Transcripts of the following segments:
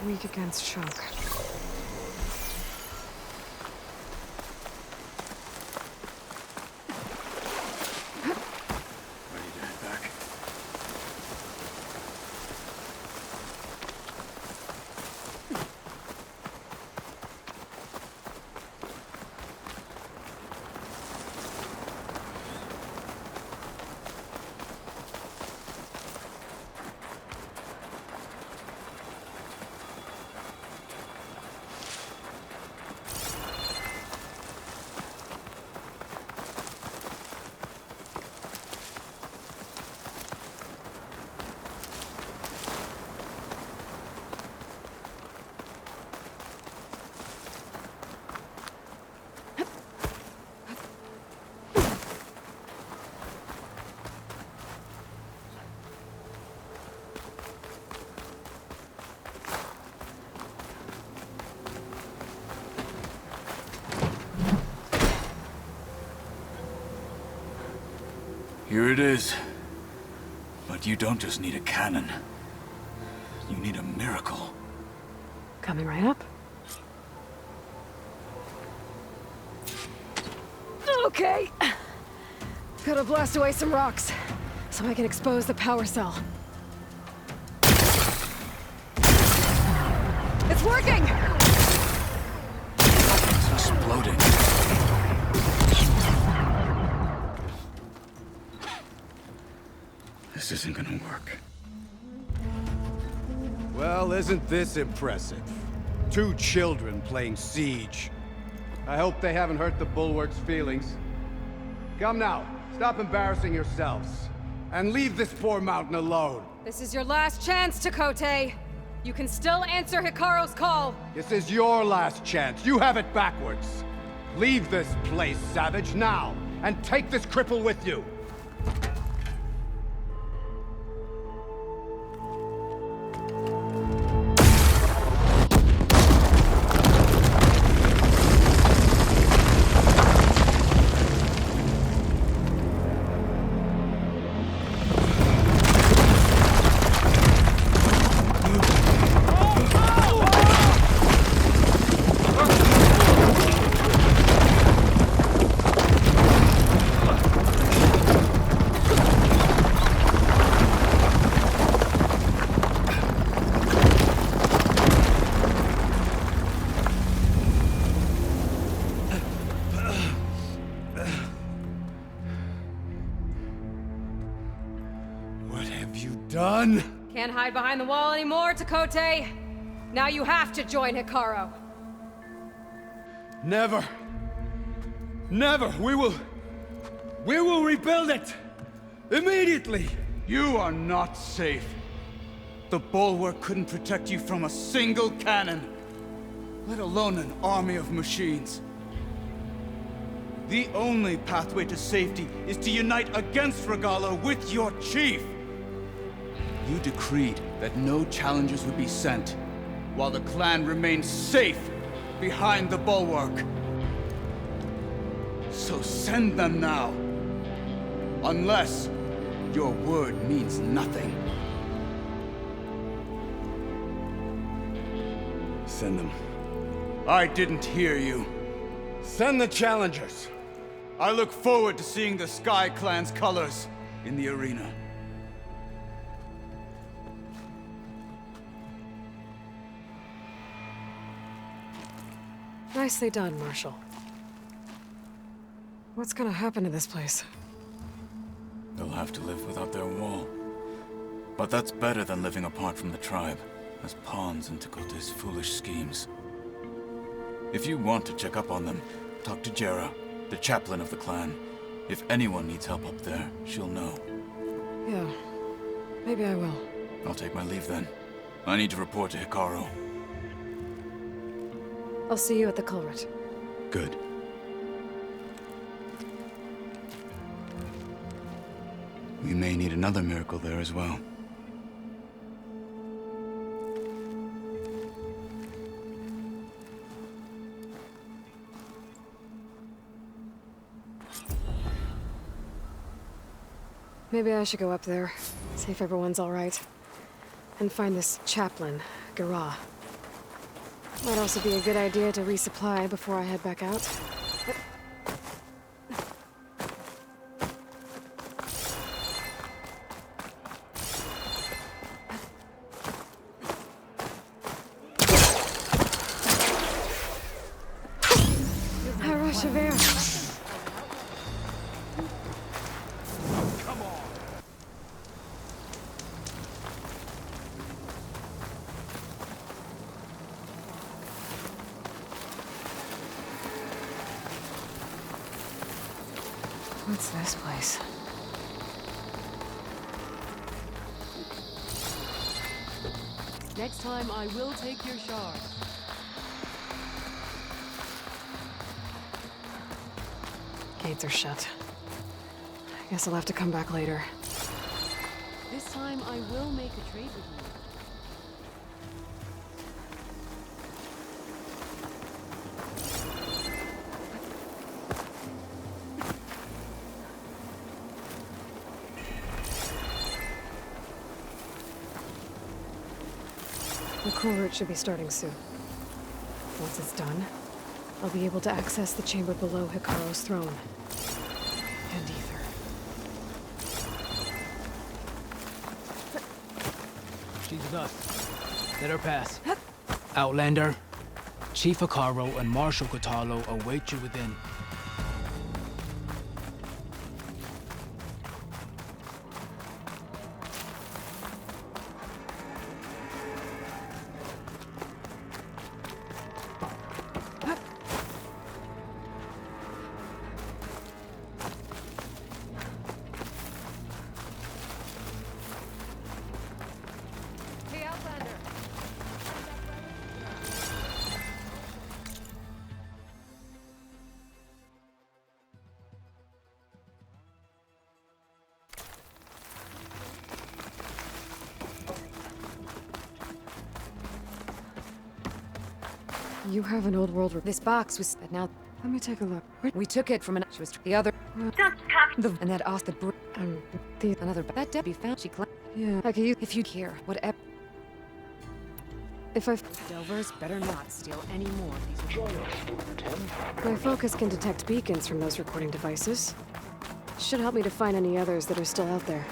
Weak against shock. Ready to head back? Here it is. But you don't just need a cannon. You need a miracle. Coming right up. Okay. Gotta blast away some rocks, so I can expose the power cell. It's working! It's exploding. This isn't gonna work. Well, isn't this impressive? 2 children playing siege. I hope they haven't hurt the bulwark's feelings. Come now, stop embarrassing yourselves. And leave this poor mountain alone. This is your last chance, Takote. You can still answer Hikaru's call. This is your last chance. You have it backwards. Leave this place, Savage, now. And take this cripple with you. Done? Can't hide behind the wall anymore, Takote. Now you have to join Hikaru. Never. Never. We will rebuild it. Immediately. You are not safe. The bulwark couldn't protect you from a single cannon, let alone an army of machines. The only pathway to safety is to unite against Regalo with your chief. You decreed that no challengers would be sent, while the clan remained safe behind the bulwark. So send them now. Unless your word means nothing. Send them. I didn't hear you. Send the challengers. I look forward to seeing the Sky Clan's colors in the arena. Nicely done, Marshal. What's gonna happen to this place? They'll have to live without their wall. But that's better than living apart from the tribe, as pawns in Takote's foolish schemes. If you want to check up on them, talk to Jera, the chaplain of the clan. If anyone needs help up there, she'll know. Yeah, maybe I will. I'll take my leave then. I need to report to Hikaru. I'll see you at the culvert. Good. We may need another miracle there as well. Maybe I should go up there, see if everyone's all right. And find this chaplain, Guerrilla. Might also be a good idea to resupply before I head back out. A rush of air. What's this place? Next time I will take your shard. Gates are shut. I guess I'll have to come back later. This time I will make a trade with you. The cool route should be starting soon. Once it's done, I'll be able to access the chamber below Hikaru's throne. And ether. She's with us. Let her pass. Outlander, Chief Hikaru and Marshal Katalo await you within. Hey, Outlander! You have an old world. This box was now. Let me take a look. We took it from an. She was the other. And that off the another. That Debbie found. She claimed. Yeah. I could use If you care, whatever. if I. Delvers better not steal any more of these. My focus can detect beacons from those recording devices. Should help me to find any others that are still out there.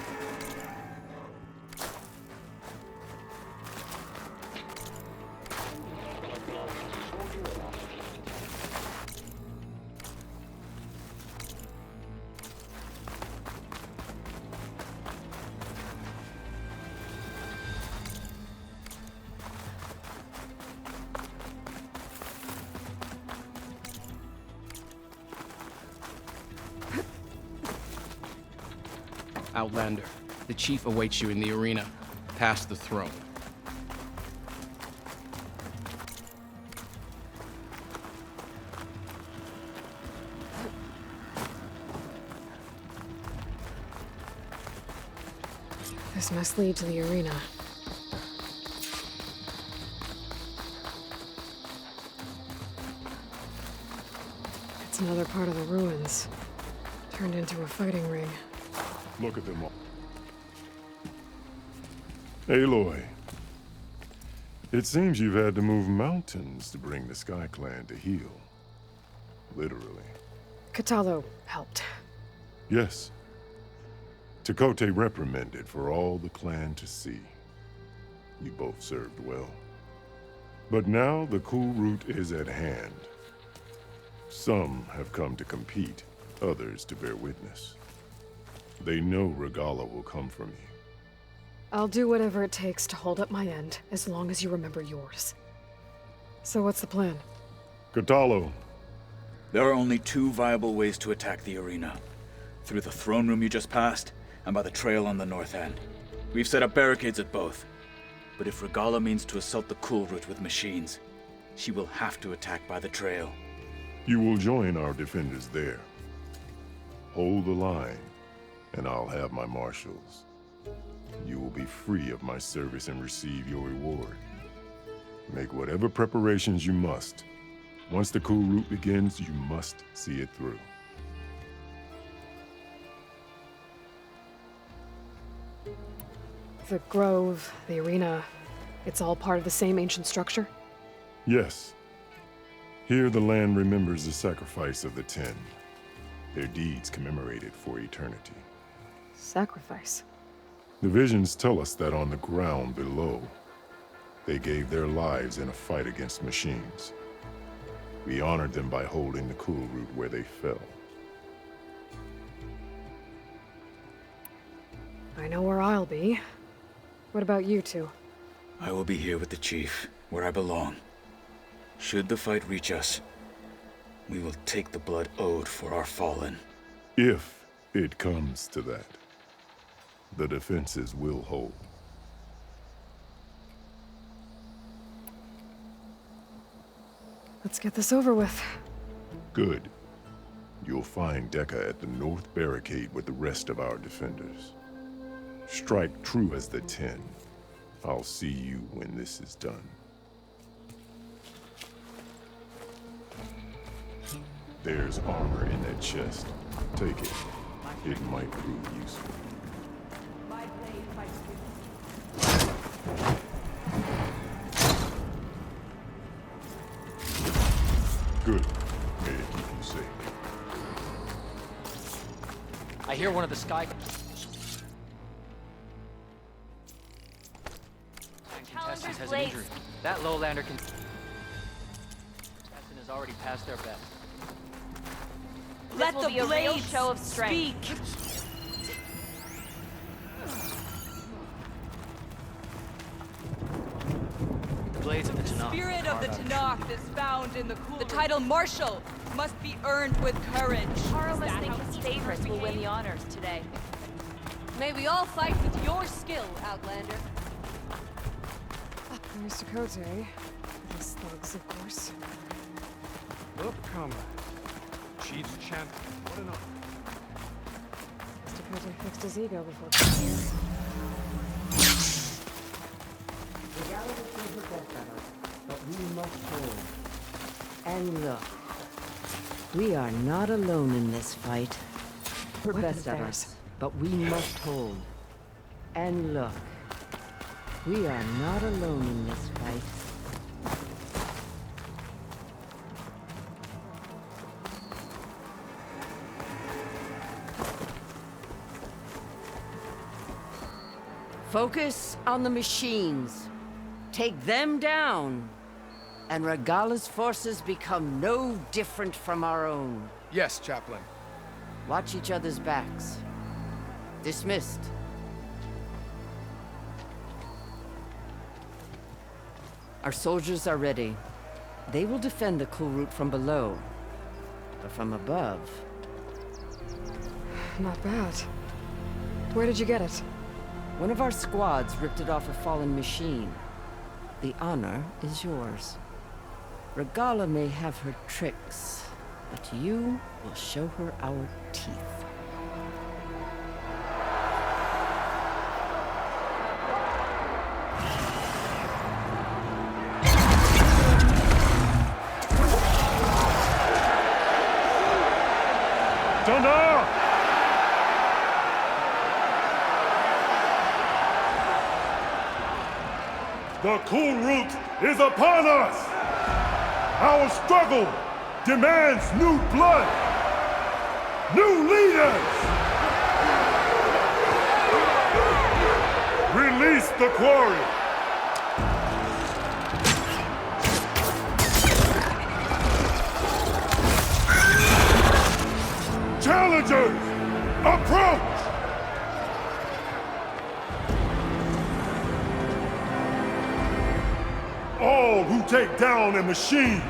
Outlander, the chief awaits you in the arena, past the throne. This must lead to the arena. It's another part of the ruins, turned into a fighting ring. Look at them all. Aloy, it seems you've had to move mountains to bring the Sky Clan to heel. Literally. Katalo helped. Yes. Tekote reprimanded for all the clan to see. You both served well. But now the cool route is at hand. Some have come to compete, others to bear witness. They know Regala will come from you. I'll do whatever it takes to hold up my end, as long as you remember yours. So what's the plan? Katalo, There are only two viable ways to attack the arena. Through the throne room you just passed, and by the trail on the north end. We've set up barricades at both. But if Regala means to assault the cool route with machines, she will have to attack by the trail. you will join our defenders there. Hold the line, and I'll have my marshals. You will be free of my service and receive your reward. Make whatever preparations you must. Once the cool route begins, you must see it through. The grove, the arena, it's all part of the same ancient structure? Yes. Here the land remembers the sacrifice of the 10. Their deeds commemorated for eternity. Sacrifice. The visions tell us that on the ground below, they gave their lives in a fight against machines. We honored them by holding the cool root where they fell. I know where I'll be. What about you two? I will be here with the chief, where I belong. Should the fight reach us, we will take the blood owed for our fallen. If it comes to that, the defenses will hold. Let's get this over with. Good. You'll find Deca at the north barricade with the rest of our defenders. Strike true as the 10. I'll see you when this is done. There's armor in that chest. Take it. It might prove useful. Good. May it keep you safe. I hear one of the sky contestants has an injury. That lowlander can has already passed their best. Let the blades show of strength. Speak. The blades of the Tanakh. Spirit of the Tanakh is found in the cool. The title Marshal must be earned with courage. Taro must think his favorites will win the honors today. May we all fight with your skill, Outlander. There's Tekote. His thugs, of course. Look, comrade. Chief's champion. What an honor. Tekote fixed his ego before coming here. The gallery is the best at us, but we must hold. And look, we are not alone in this fight. We're best at us, but we must hold. And look, we are not alone in this fight. Focus on the machines. Take them down, and Regala's forces become no different from our own. Yes, Chaplain. Watch each other's backs. Dismissed. Our soldiers are ready. They will defend the cool route from below. But from above... Not bad. Where did you get it? One of our squads ripped it off a fallen machine. The honor is yours. Regala may have her tricks, but you will show her our teeth. Thunder! The cool route is upon us! Our struggle demands new blood! New leaders! Release the quarry! Challengers, approach! All who take down a machine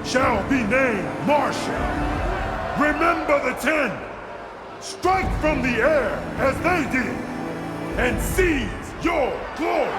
shall be named Marshal. Remember the 10. Strike from the air as they did, and seize your glory.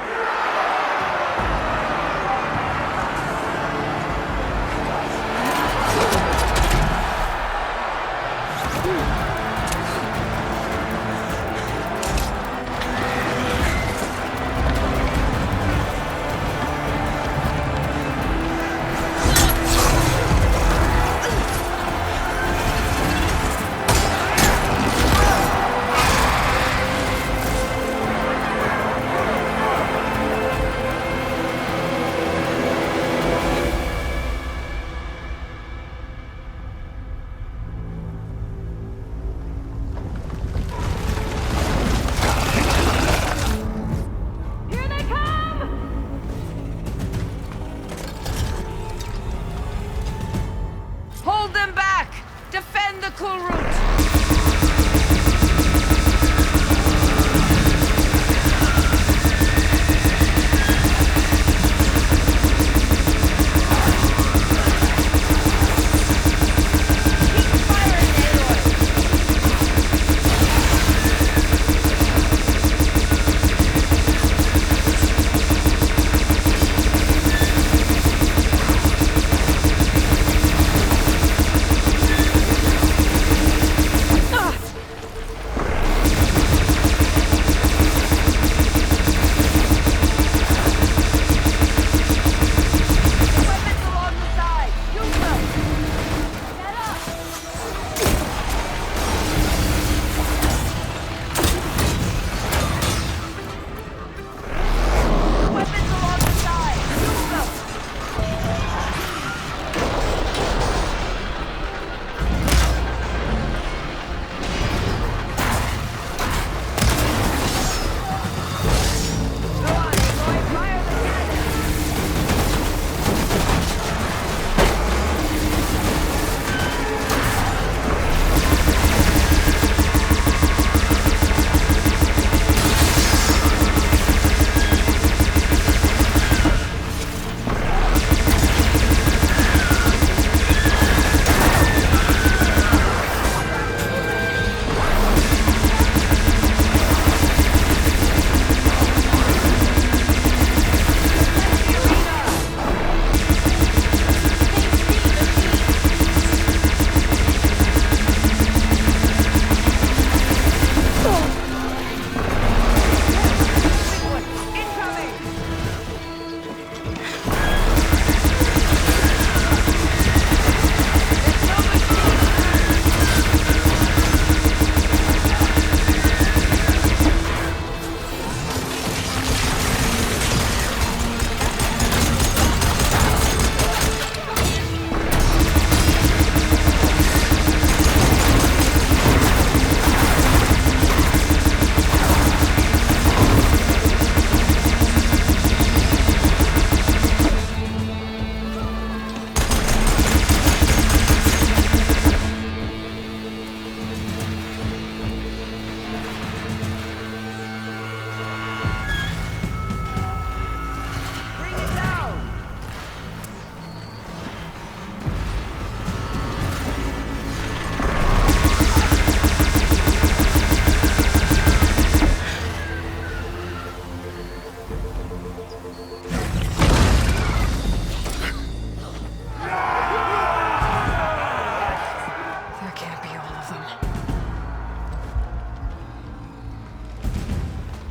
Hold them back! Defend the cool route!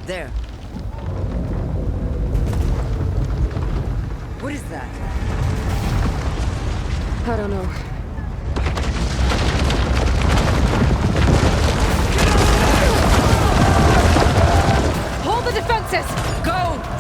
There. What is that? I don't know. Hold the defenses! Go!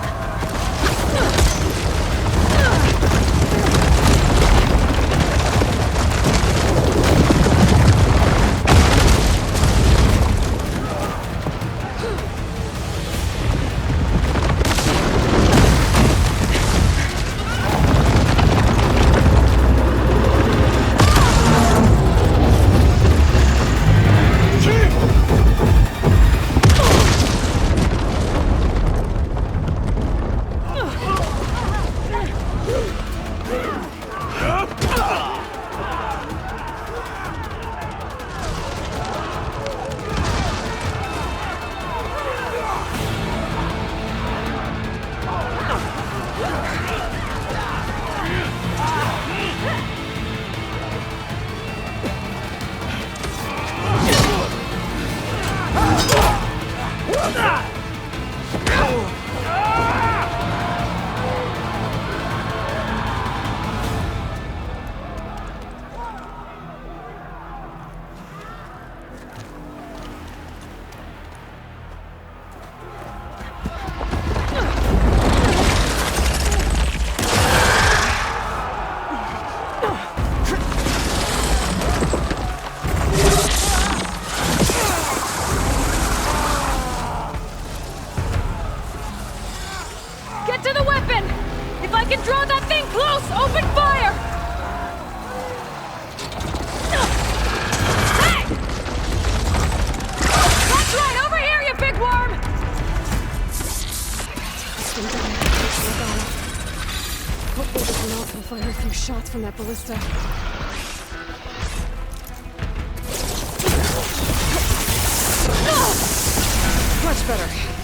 shots from that ballista. Much better.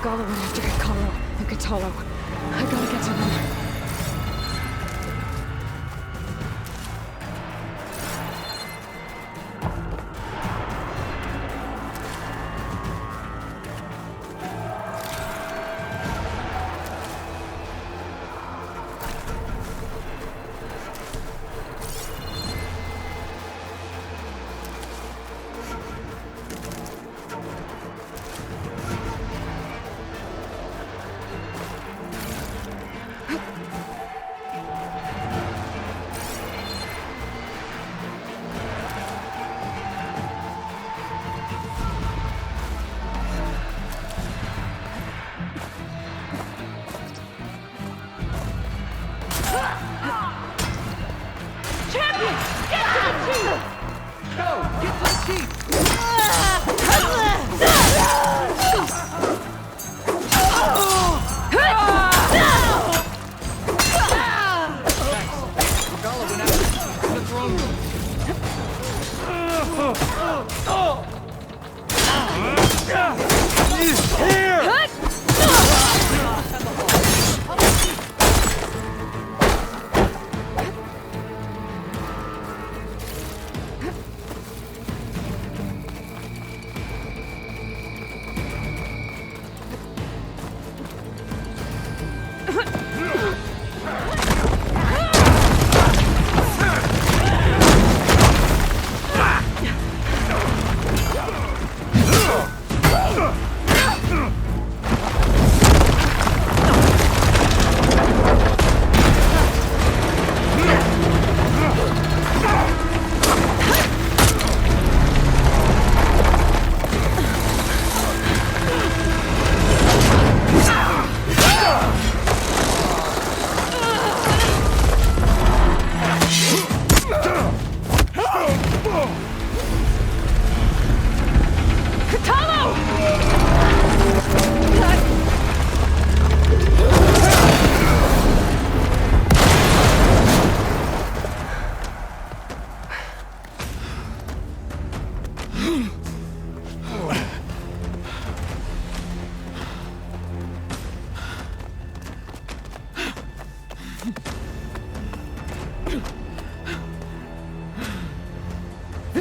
Gala went after Hikaru and Katalo. I gotta get to them.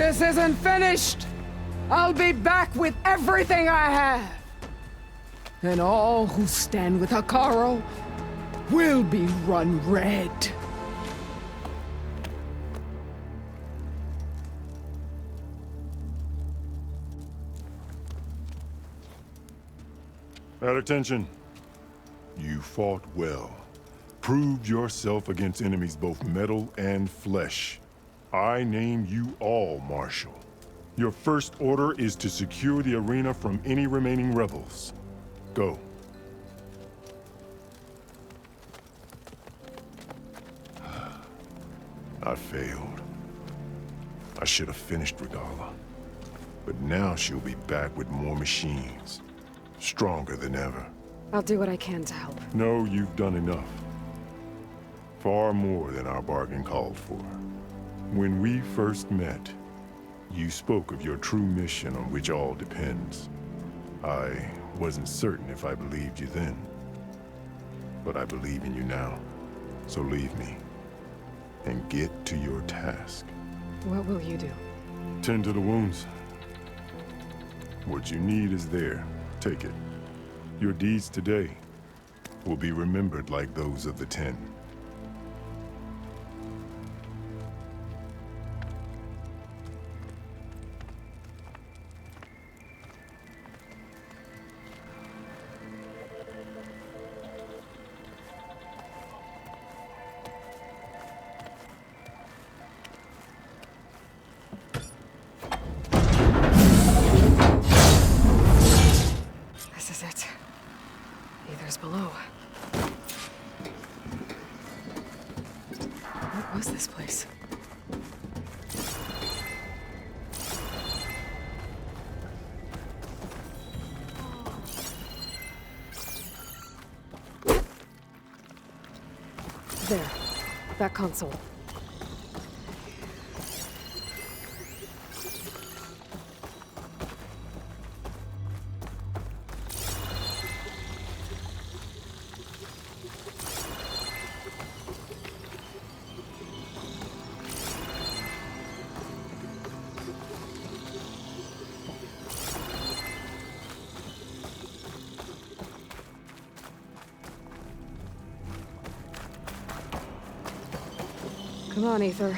This isn't finished! I'll be back with everything I have! And all who stand with Hekarro will be run red. At attention. You fought well. Proved yourself against enemies both metal and flesh. I name you all Marshal. Your first order is to secure the arena from any remaining rebels. Go. I failed. I should have finished Regala. But now she'll be back with more machines. Stronger than ever. I'll do what I can to help. No, you've done enough. Far more than our bargain called for. When we first met, you spoke of your true mission on which all depends. I wasn't certain if I believed you then. But I believe in you now. So leave me. And get to your task. What will you do? Tend to the wounds. What you need is there. Take it. Your deeds today will be remembered like those of the 10. This is it. Ether's below. What was this place? There. That console. Come on, Ether.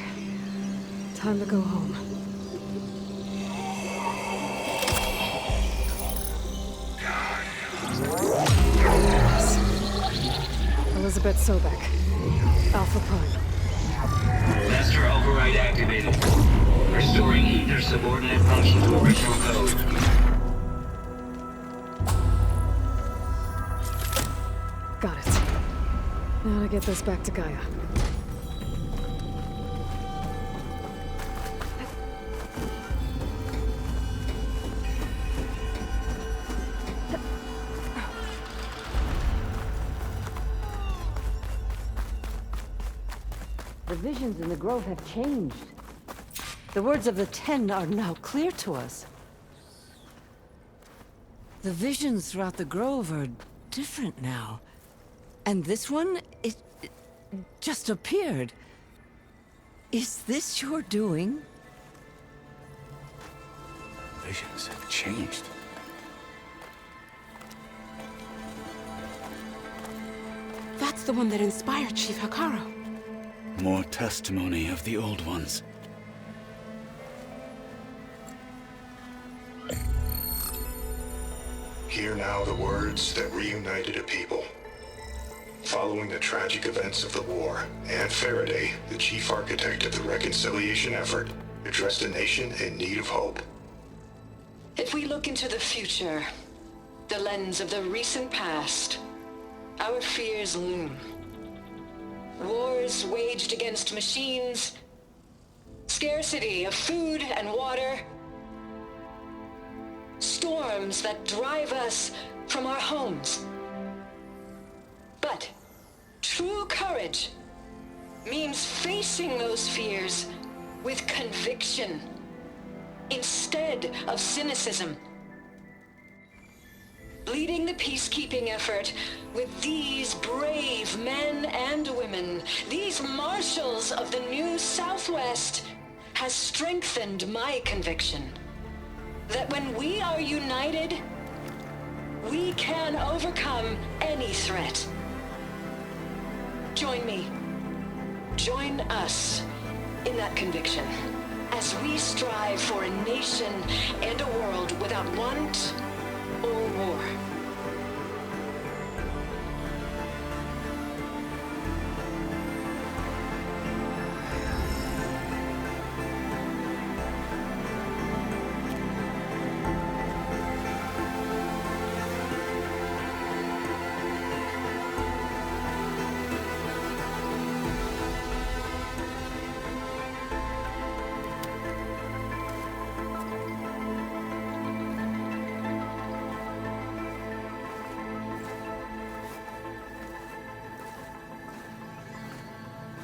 Time to go home. Elizabeth Sobek. Alpha Prime. Master override activated. Restoring Ether subordinate function to original code. Got it. Now to get this back to Gaia. The visions in the grove have changed. The words of the 10 are now clear to us. The visions throughout the grove are different now. And this one, it just appeared. Is this your doing? Visions have changed. That's the one that inspired Chief Hekarro. More testimony of the old ones. Hear now the words that reunited a people. Following the tragic events of the war, Anne Faraday, the chief architect of the reconciliation effort, addressed a nation in need of hope. If we look into the future, the lens of the recent past, our fears loom. Wars waged against machines, scarcity of food and water, storms that drive us from our homes. But true courage means facing those fears with conviction instead of cynicism. Leading the peacekeeping effort with these brave men and women, these marshals of the new Southwest, has strengthened my conviction that when we are united, we can overcome any threat. Join me. Join us in that conviction as we strive for a nation and a world without want or war.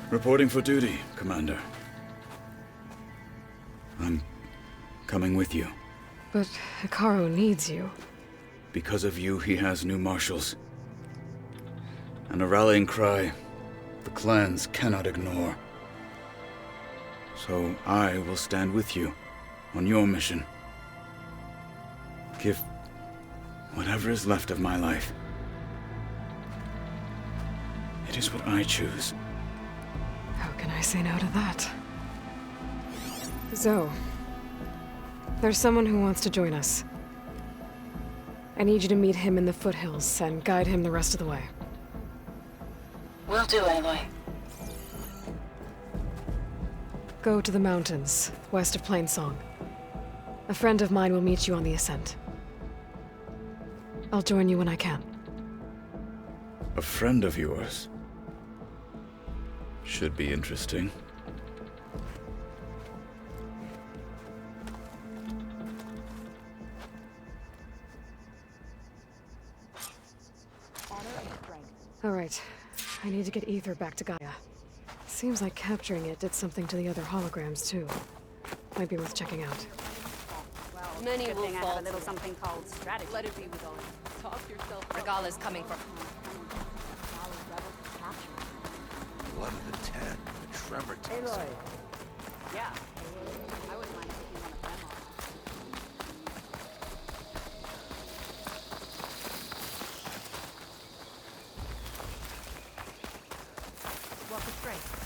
Reporting for duty, Commander. I'm coming with you. But Hikaru needs you. Because of you, he has new marshals. And a rallying cry the clans cannot ignore. So I will stand with you on your mission. Give whatever is left of my life. It is what I choose. How can I say no to that? Zoe, there's someone who wants to join us. I need you to meet him in the foothills and guide him the rest of the way. Will do, Aloy. Go to the mountains, west of Plainsong. A friend of mine will meet you on the ascent. I'll join you when I can. A friend of yours? Should be interesting. All right. I need to get Ether back to Gaia. Seems like capturing it did something to the other holograms, too. Might be worth checking out. Well, Many good will thing I fall have a little to something called strategy. Let it be with honor. Talk yourself up. Regala's coming for... Blood of the Ten, the tremor test. Aloy. Yeah. I wouldn't mind taking one of them on. Walk with strength.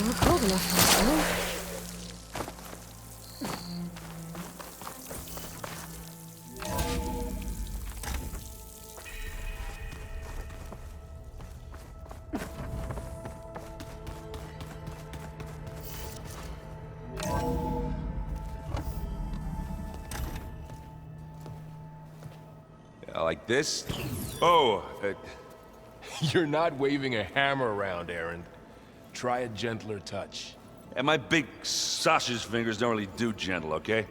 Not cold enough for us, Like this? Oh, you're not waving a hammer around, Aaron. Try a gentler touch. And my big sausage fingers don't really do gentle, okay?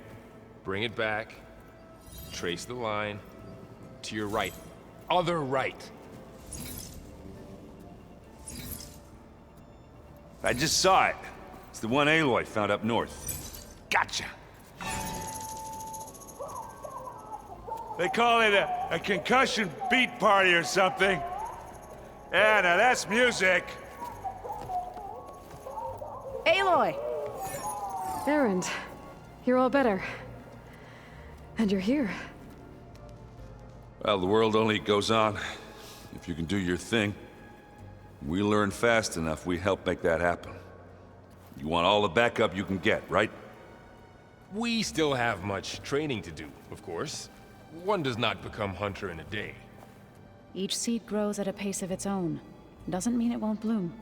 Bring it back. Trace the line. To your right. Other right. I just saw it. It's the one Aloy found up north. Gotcha! They call it a concussion beat party or something. Yeah, now that's music. Aloy! Erend, you're all better. And you're here. Well, the world only goes on if you can do your thing. We learn fast enough, we help make that happen. You want all the backup you can get, right? We still have much training to do, of course. One does not become hunter in a day. Each seed grows at a pace of its own. Doesn't mean it won't bloom.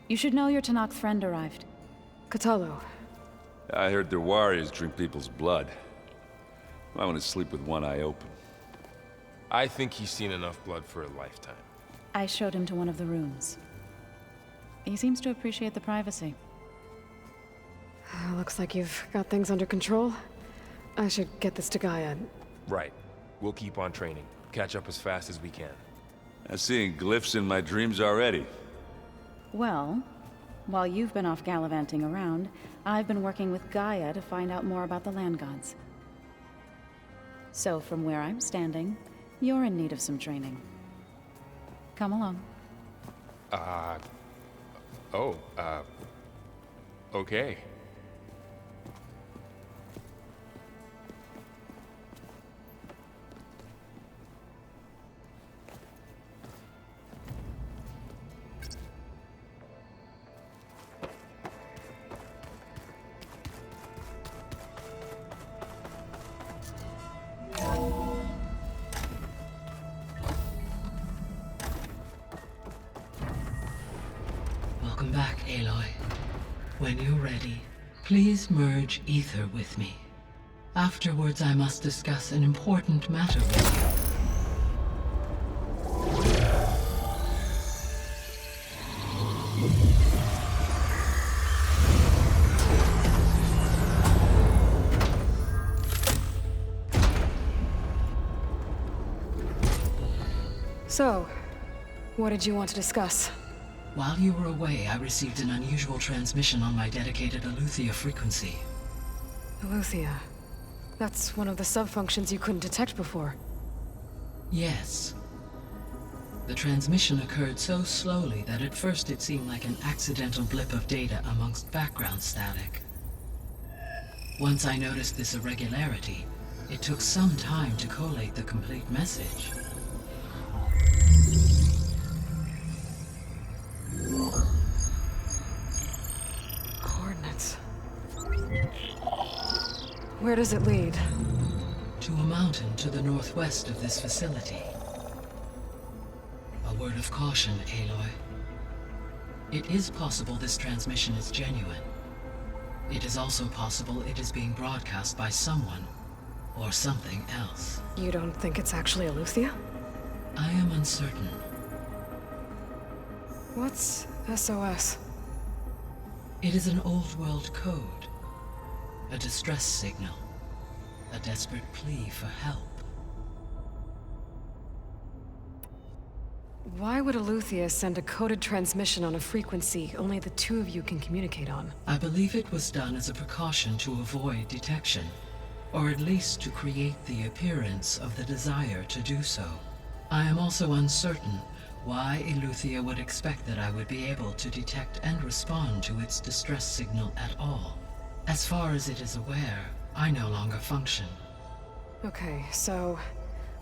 You should know your Tanakh friend arrived. Katalo. I heard their warriors drink people's blood. I want to sleep with one eye open. I think he's seen enough blood for a lifetime. I showed him to one of the rooms. He seems to appreciate the privacy. Looks like you've got things under control. I should get this to Gaia. Right. We'll keep on training. Catch up as fast as we can. I'm seeing glyphs in my dreams already. Well, while you've been off gallivanting around, I've been working with Gaia to find out more about the land gods. So from where I'm standing, you're in need of some training. Come along. Okay. Welcome back, Aloy. When you're ready, please merge ether with me. Afterwards, I must discuss an important matter with you. So, what did you want to discuss? While you were away, I received an unusual transmission on my dedicated Aletheia frequency. Aletheia. That's one of the sub-functions you couldn't detect before. Yes. The transmission occurred so slowly that at first it seemed like an accidental blip of data amongst background static. Once I noticed this irregularity, it took some time to collate the complete message. Coordinates. Where does it lead? To a mountain to the northwest of this facility. A word of caution, Aloy. It is possible this transmission is genuine. It is also possible it is being broadcast by someone or something else. You don't think it's actually Aletheia? I am uncertain. What's SOS? It is an old world code. A distress signal. A desperate plea for help. Why would Aletheia send a coded transmission on a frequency only the two of you can communicate on? I believe it was done as a precaution to avoid detection, or at least to create the appearance of the desire to do so. I am also uncertain why Aletheia would expect that I would be able to detect and respond to its distress signal at all. As far as it is aware, I no longer function. Okay, so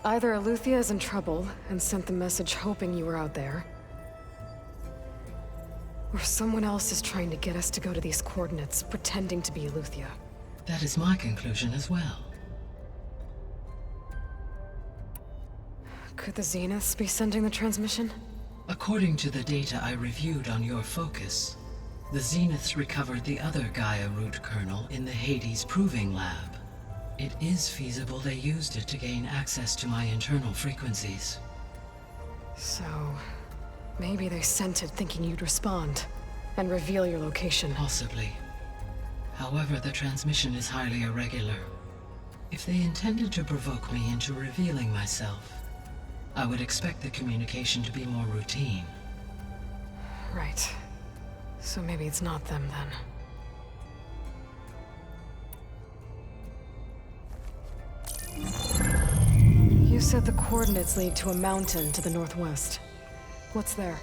either Aletheia is in trouble and sent the message hoping you were out there, or someone else is trying to get us to go to these coordinates, pretending to be Aletheia. That is my conclusion as well. Could the Zeniths be sending the transmission? According to the data I reviewed on your focus, the Zeniths recovered the other Gaia root kernel in the Hades Proving Lab. It is feasible they used it to gain access to my internal frequencies. So, maybe they sent it thinking you'd respond and reveal your location. Possibly. However, the transmission is highly irregular. If they intended to provoke me into revealing myself, I would expect the communication to be more routine. Right. So maybe it's not them then. You said the coordinates lead to a mountain to the northwest. What's there?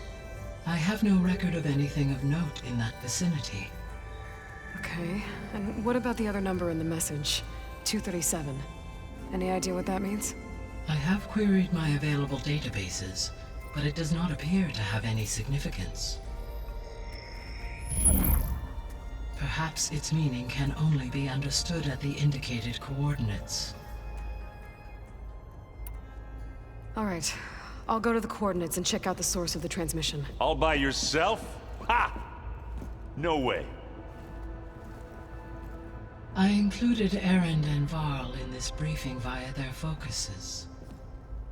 I have no record of anything of note in that vicinity. Okay, and what about the other number in the message? 237. Any idea what that means? I have queried my available databases, but it does not appear to have any significance. Perhaps its meaning can only be understood at the indicated coordinates. All right, I'll go to the coordinates and check out the source of the transmission. All by yourself? Ha! No way. I included Erend and Varl in this briefing via their focuses.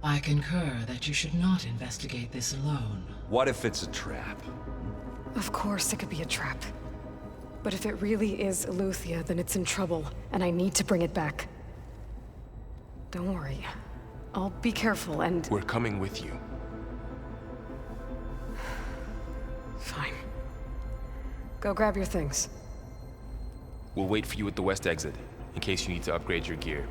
I concur that you should not investigate this alone. What if it's a trap? Of course it could be a trap. But if it really is Aletheia, then it's in trouble, and I need to bring it back. Don't worry. I'll be careful and... We're coming with you. Fine. Go grab your things. We'll wait for you at the west exit, in case you need to upgrade your gear.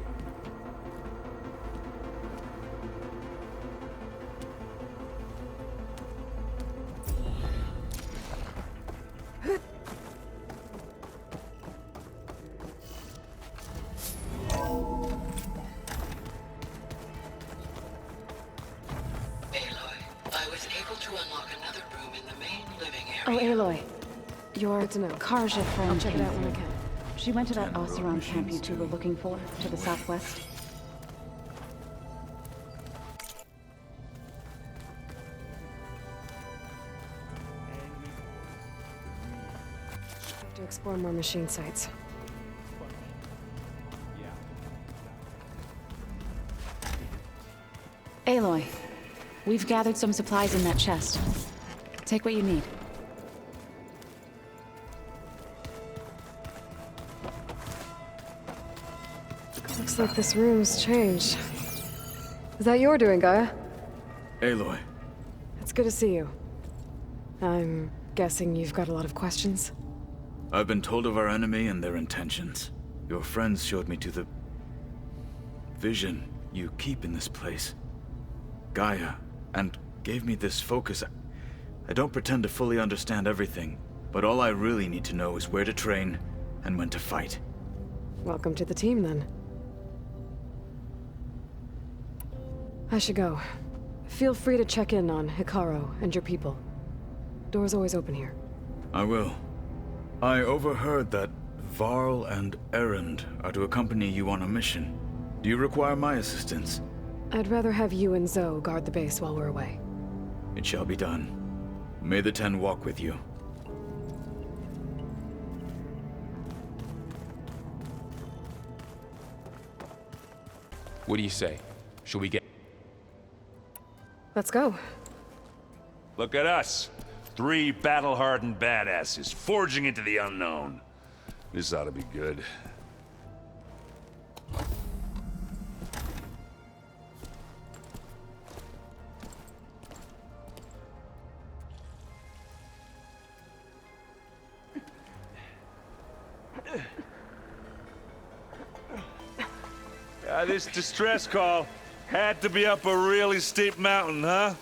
Oh, Aloy. Your Karja friend I'll check it out when I can. She went to that Oseram camp you two were looking for, to the southwest. To explore more machine sites. Aloy, we've gathered some supplies in that chest. Take what you need. Looks like this room's changed. Is that your doing, Gaia? Aloy. It's good to see you. I'm guessing you've got a lot of questions? I've been told of our enemy and their intentions. Your friends showed me to the vision you keep in this place, Gaia, and gave me this focus. I don't pretend to fully understand everything, but all I really need to know is where to train and when to fight. Welcome to the team, then. I should go. Feel free to check in on Hikaru and your people. Door's always open here. I will. I overheard that Varl and Erend are to accompany you on a mission. Do you require my assistance? I'd rather have you and Zoe guard the base while we're away. It shall be done. May the Ten walk with you. What do you say? Should we get... Let's go. Look at us. 3 battle-hardened badasses forging into the unknown. This ought to be good. This distress call had to be up a really steep mountain, huh?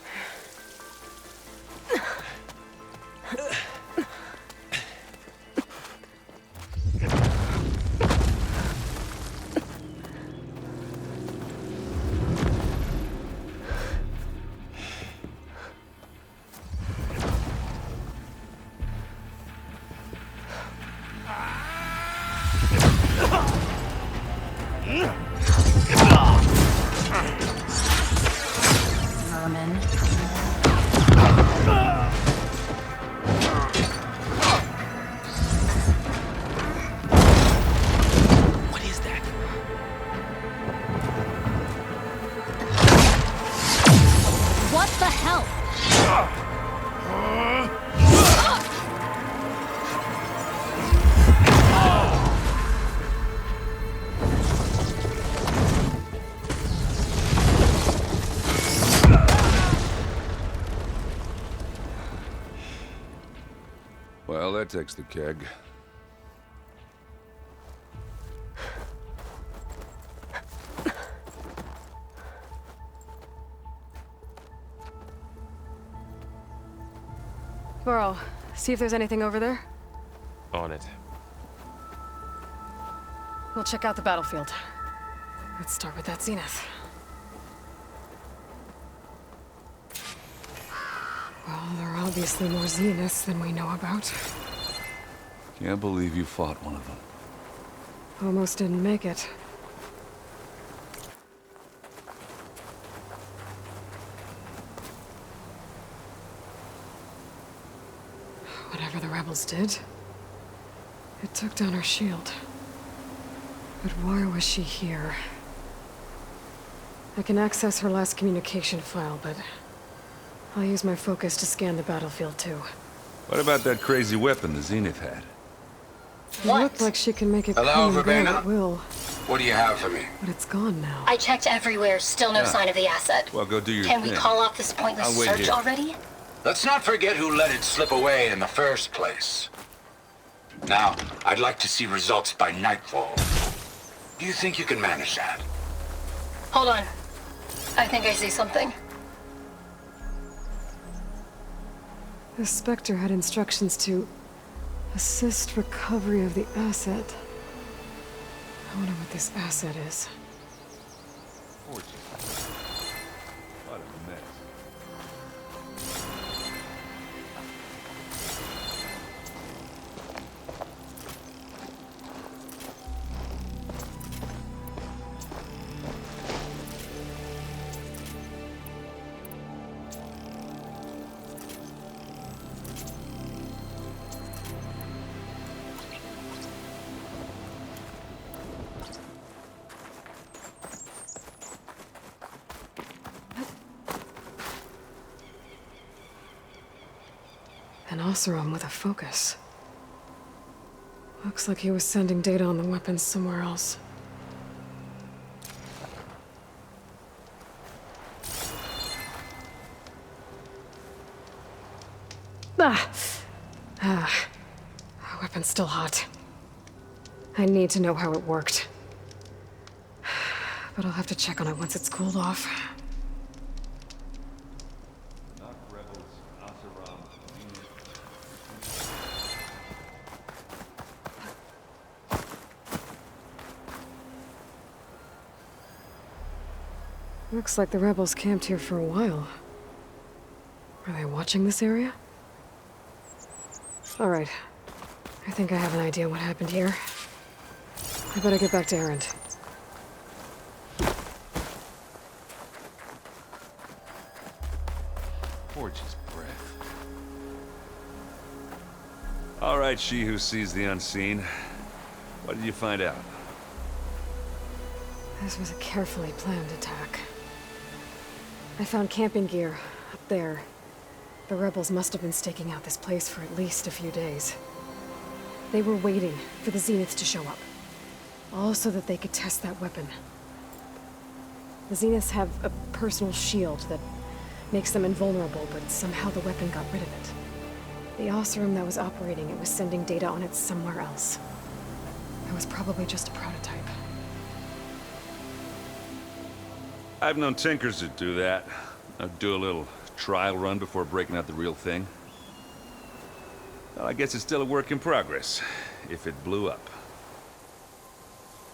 Well, that takes the keg. Varl, see if there's anything over there. On it. We'll check out the battlefield. Let's start with that zenith. Well, there are obviously more zeniths than we know about. Can't believe you fought one of them. Almost didn't make it. Whatever the rebels did, it took down her shield. But why was she here? I can access her last communication file, but I'll use my focus to scan the battlefield too. What about that crazy weapon the Zenith had? It looked like she can make it Hello, come and go Verbena? at will. What do you have for me? But it's gone now. I checked everywhere, still no Yeah. sign of the asset. Well, go do your Can thing. we call off this pointless I'll wait search here. already? Let's not forget who let it slip away in the first place. Now, I'd like to see results by nightfall. Do you think you can manage that? Hold on. I think I see something. The Spectre had instructions to assist recovery of the asset. I wonder what this asset is. What a mess. An Oseram with a focus. Looks like he was sending data on the weapons somewhere else. Our weapon's still hot. I need to know how it worked. But I'll have to check on it once it's cooled off. Looks like the rebels camped here for a while. Are they watching this area? All right. I think I have an idea what happened here. I better get back to Erend. Gorgeous breath. All right, she who sees the unseen. What did you find out? This was a carefully planned attack. I found camping gear up there. The rebels must have been staking out this place for at least a few days. They were waiting for the Zeniths to show up. All so that they could test that weapon. The Zeniths have a personal shield that makes them invulnerable, but somehow the weapon got rid of it. The Oseram that was operating it was sending data on it somewhere else. It was probably just a prototype. I've known tinkers that do that. I'd do a little trial run before breaking out the real thing. Well, I guess it's still a work in progress, if it blew up.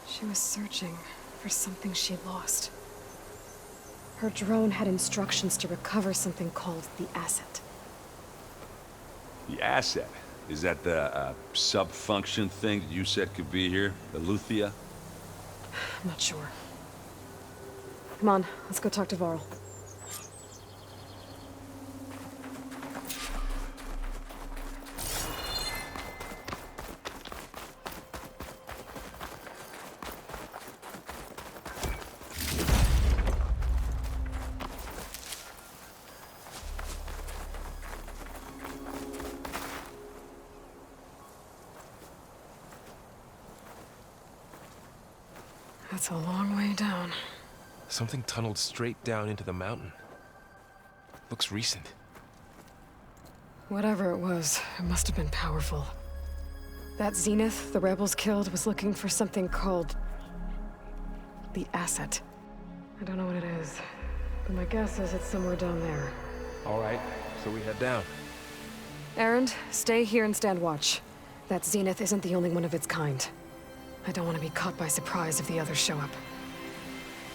She was searching for something she lost. Her drone had instructions to recover something called the asset. The asset? Is that the sub-function thing that you said could be here? The Luthia? I'm not sure. Come on, let's go talk to Varl. That's a long way down. Something tunneled straight down into the mountain. Looks recent. Whatever it was, it must have been powerful. That Zenith the rebels killed was looking for something called the asset. I don't know what it is, but my guess is it's somewhere down there. All right, so we head down. Erend, stay here and stand watch. That Zenith isn't the only one of its kind. I don't want to be caught by surprise if the others show up.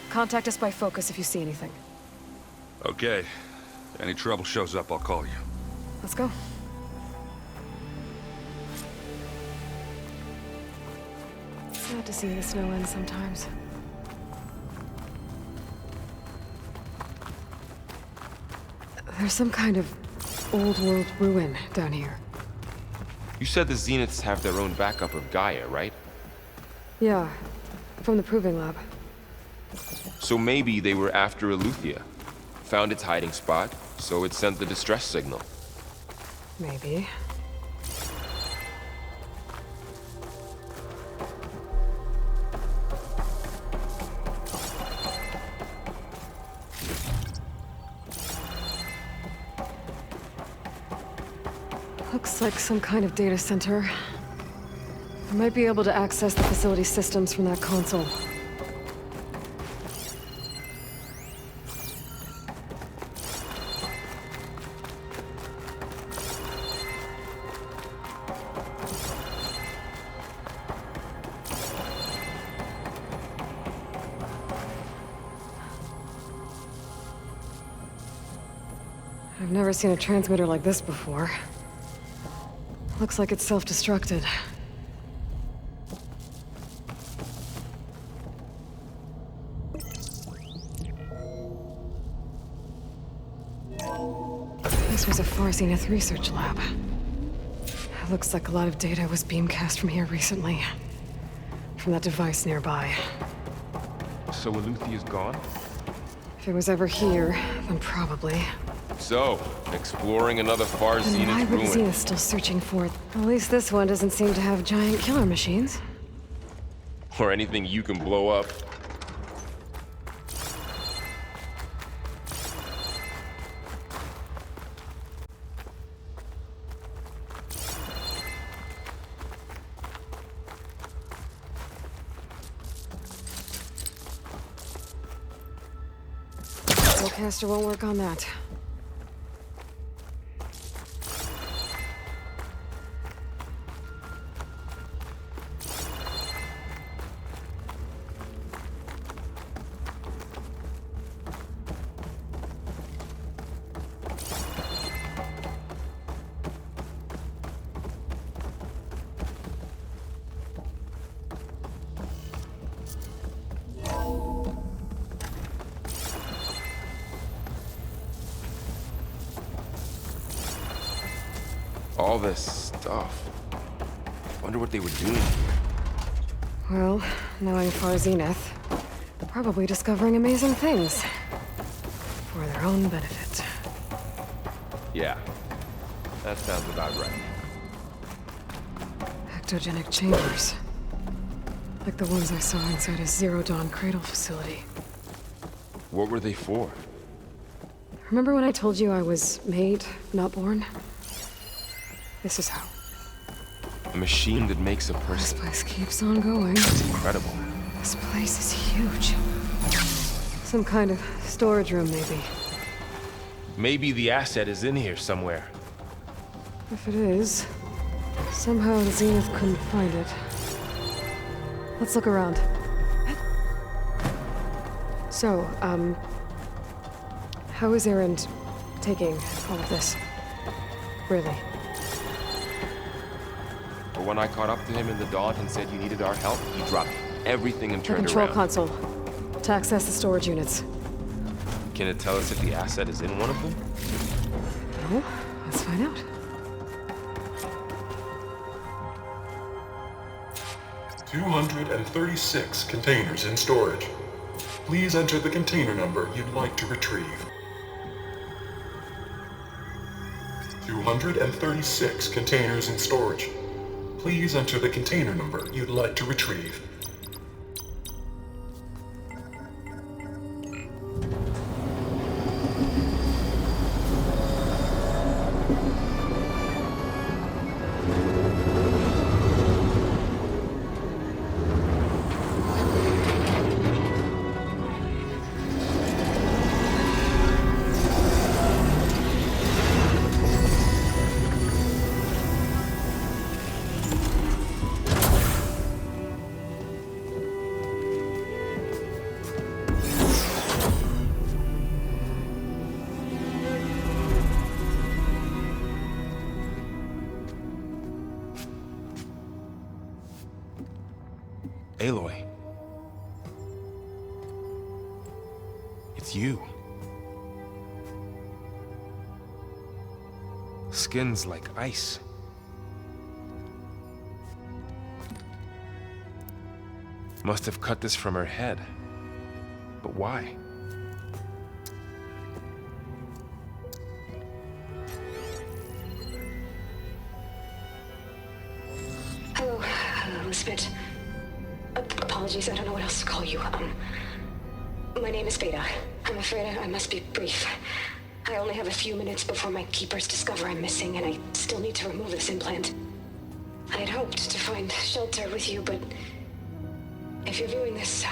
Contact us by focus if you see anything. Okay. If any trouble shows up, I'll call you. Let's go. Sad to see the snow end sometimes. There's some kind of old-world ruin down here. You said the Zeniths have their own backup of Gaia, right? Yeah, from the Proving Lab. So maybe they were after Aletheia. Found its hiding spot, so it sent the distress signal. Maybe. Looks like some kind of data center. I might be able to access the facility systems from that console. I've never seen a transmitter like this before. Looks like it's self-destructed. This was a Far Zenith research lab. It looks like a lot of data was beamcast from here recently. From that device nearby. So Aluthia's gone? If it was ever here, then probably. So, exploring another Far Then Zenith why would ruin. Zenith still searching for it? At least this one doesn't seem to have giant killer machines. Or anything you can blow up. Caster won't work on that. All this stuff. Wonder what they were doing. Well, knowing Far Zenith, probably discovering amazing things. For their own benefit. Yeah, that sounds about right. Ectogenic chambers. Like the ones I saw inside a Zero Dawn cradle facility. What were they for? Remember when I told you I was made, not born? This is how. A machine that makes a This person. place keeps on going. It's incredible. This place is huge. Some kind of storage room, maybe. Maybe the asset is in here somewhere. If it is, somehow Zenith couldn't find it. Let's look around. So, how is Erend taking all of this? Really? But when I caught up to him in the dawn and said you needed our help, he dropped everything and The turned control around. console. To access the storage units. Can it tell us if the asset is in one of them? No? Let's find out. $236 containers in storage. Please enter the container number you'd like to retrieve. 236 containers in storage. Please enter the container number you'd like to retrieve. Aloy. It's you. Skin's like ice. Must have cut this from her head. But why? Hello, Spit. Apologies, I don't know what else to call you. My name is Beta. I'm afraid I must be brief. I only have a few minutes before my keepers discover I'm missing, and I still need to remove this implant. I had hoped to find shelter with you, but if you're viewing this,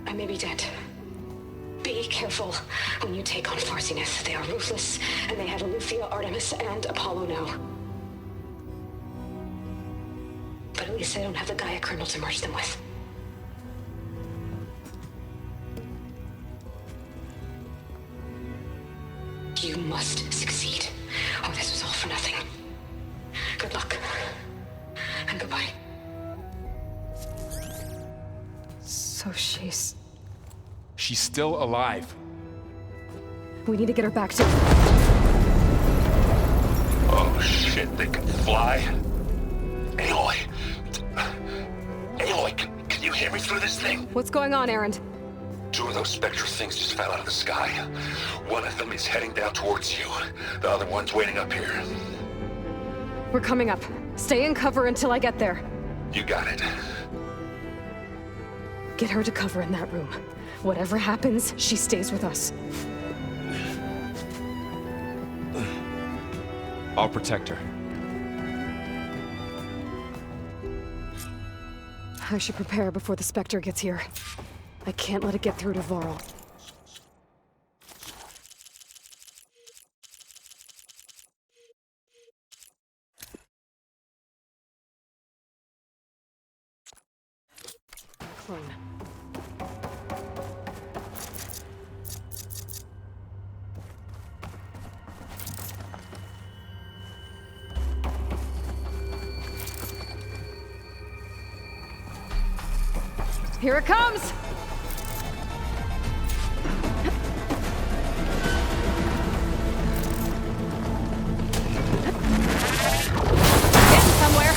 I may be dead. Be careful when you take on Farsiness. They are ruthless, and they have Aletheia, Artemis, and Apollo now. But at least I don't have the Gaia kernel to merge them with. You must succeed, or this was all for nothing. Good luck. And goodbye. So she's still alive. We need to get her back to... Oh shit, they can fly? Aloy! Aloy, can you hear me through this thing? What's going on, Erend? 2 of those spectral things just fell out of the sky. One of them is heading down towards you. The other one's waiting up here. We're coming up. Stay in cover until I get there. You got it. Get her to cover in that room. Whatever happens, she stays with us. I'll protect her. I should prepare before the Spectre gets here. I can't let it get through to Varl. Clone. Here it comes! Getting somewhere.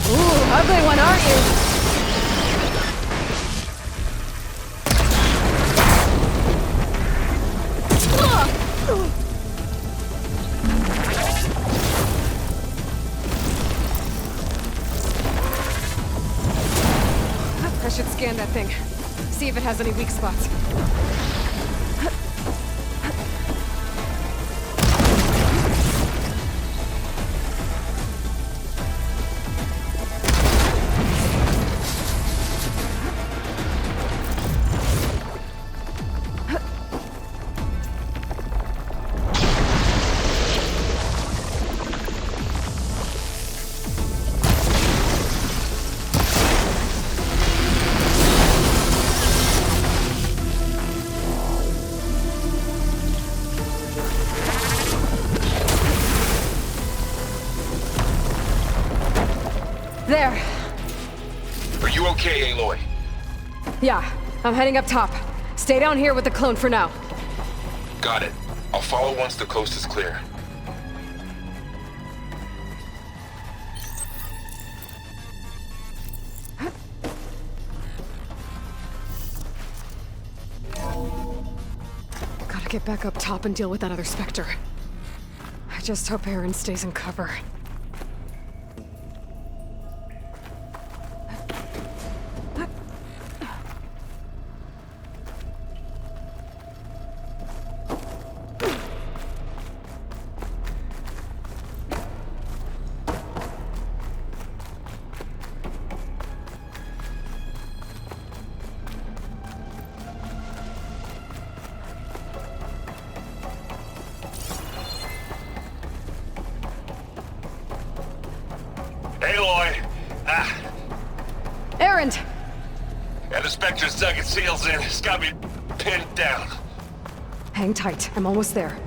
Ooh, ugly one, aren't you? I should scan that thing. See if it has any weak spots. There. Are you okay, Aloy? Yeah, I'm heading up top. Stay down here with the clone for now. Got it. I'll follow once the coast is clear. Gotta get back up top and deal with that other Spectre. I just hope Erend stays in cover. Aloy! Erend! Yeah, the Spectre's dug its heels in. It's got me pinned down. Hang tight, I'm almost there.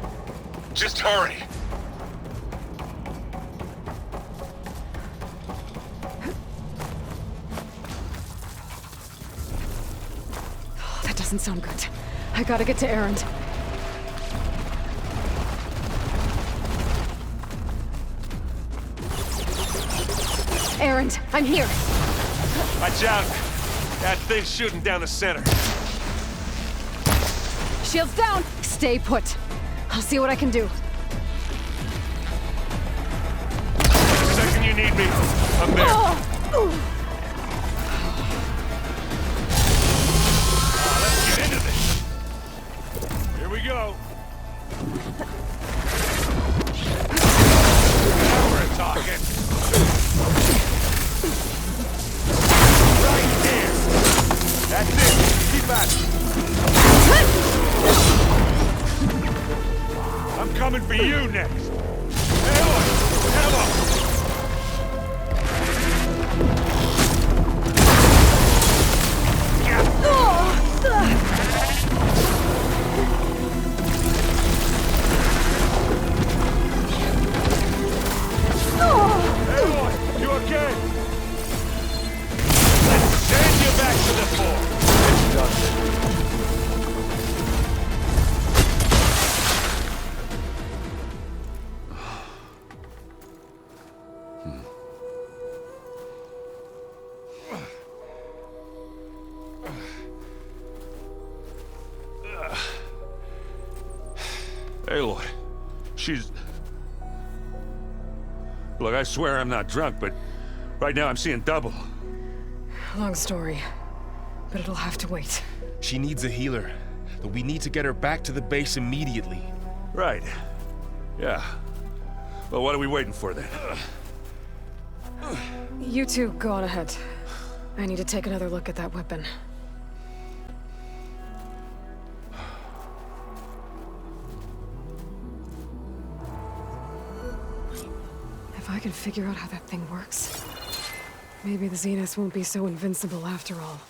Just hurry. That doesn't sound good. I gotta get to Erend. Erend, I'm here. Watch out! That thing's shooting down the center. Shields down! Stay put. I'll see what I can do. Second you need me, I'm there. Oh. Let's get into be you next. Aloy, ammo! Aloy, you okay? Let's send you back to the floor. It's done. Aloy, she's... Look, I swear I'm not drunk, but right now I'm seeing double. Long story, but it'll have to wait. She needs a healer, but we need to get her back to the base immediately. Right. Yeah. Well, what are we waiting for then? You two go on ahead. I need to take another look at that weapon. If I can figure out how that thing works, maybe the Zeniths won't be so invincible after all.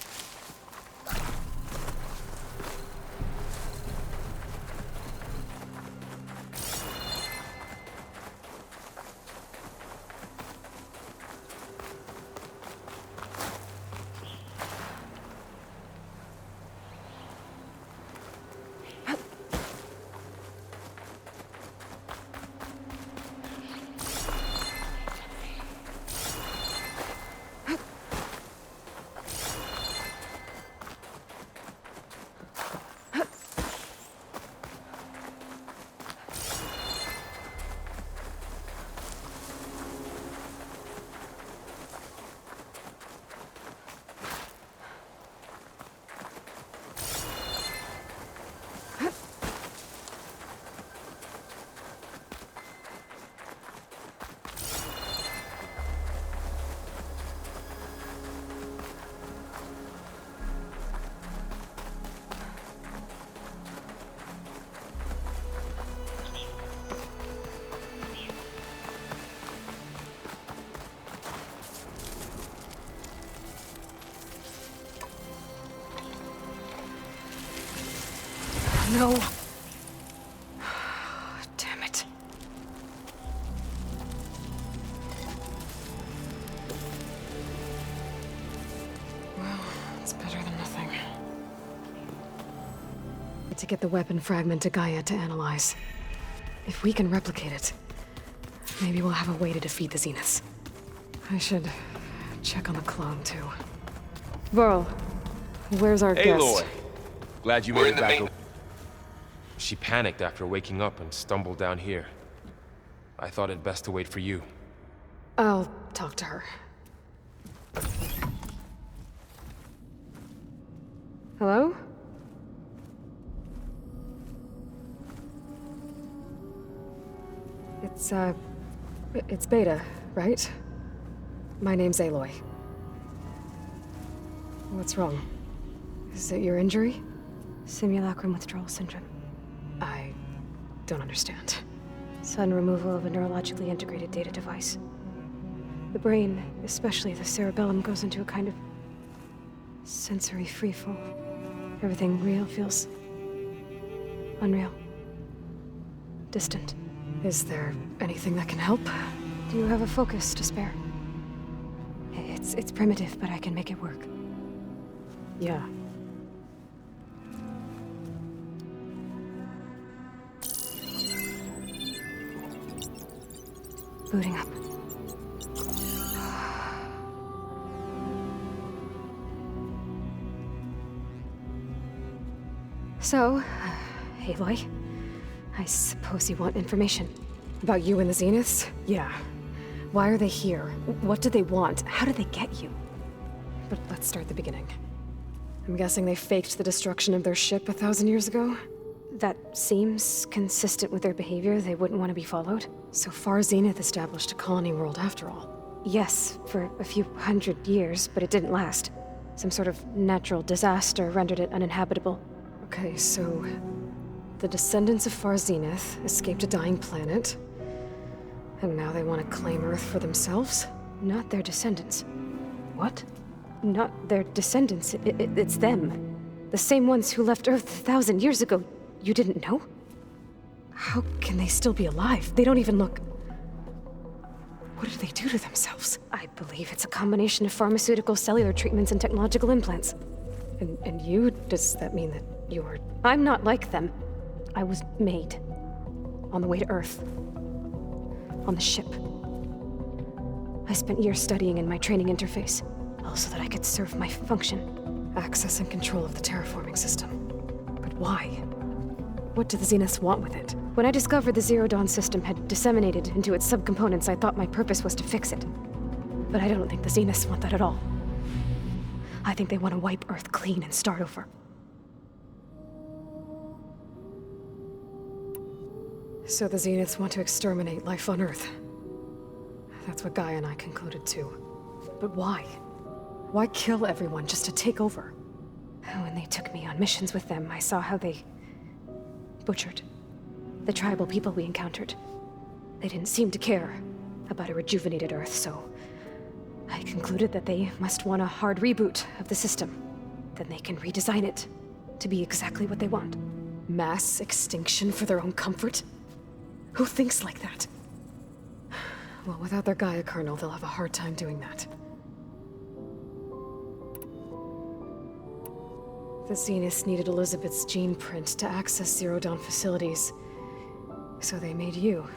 No. Damn it. Well, it's better than nothing. To get the weapon fragment to Gaia to analyze. If we can replicate it, maybe we'll have a way to defeat the Zeniths. I should check on the clone, too. Varl, where's our guest? Aloy! Glad you made it back. She panicked after waking up and stumbled down here. I thought it best to wait for you. I'll talk to her. Hello? It's Beta, right? My name's Aloy. What's wrong? Is it your injury? Simulacrum withdrawal syndrome. I don't understand. Sudden removal of a neurologically integrated data device. The brain, especially the cerebellum, goes into a kind of sensory freefall. Everything real feels unreal. Distant. Is there anything that can help? Do you have a focus to spare? It's primitive, but I can make it work. Yeah. Booting up. So, Aloy, I suppose you want information. About you and the Zeniths? Yeah. Why are they here? What do they want? How did they get you? But let's start at the beginning. I'm guessing they faked the destruction of their ship 1,000 years ago? That seems consistent with their behavior. They wouldn't want to be followed. So far, Zenith established a colony world after all. Yes, for a few hundred years, but it didn't last. Some sort of natural disaster rendered it uninhabitable. Okay, so The descendants of Far Zenith escaped a dying planet, and now they want to claim Earth for themselves? Not their descendants. What? Not their descendants. It's them. The same ones who left Earth 1,000 years ago. You didn't know? How can they still be alive? They don't even look... What did they do to themselves? I believe it's a combination of pharmaceutical, cellular treatments, and technological implants. And you? Does that mean that you're... I'm not like them. I was made. On the way to Earth. On the ship. I spent years studying in my training interface, all so that I could serve my function. Access and control of the terraforming system. But why? What do the Zeniths want with it? When I discovered the Zero Dawn system had disseminated into its subcomponents, I thought my purpose was to fix it. But I don't think the Zeniths want that at all. I think they want to wipe Earth clean and start over. So the Zeniths want to exterminate life on Earth. That's what Gaia and I concluded too. But why? Why kill everyone just to take over? When they took me on missions with them, I saw how they butchered the tribal people we encountered. They didn't seem to care about a rejuvenated Earth, so I concluded that they must want a hard reboot of the system. Then they can redesign it to be exactly what they want. Mass extinction for their own comfort? Who thinks like that? Well, without their Gaia kernel, they'll have a hard time doing that. The Zeniths needed Elizabeth's gene print to access Zero Dawn facilities. So they made you.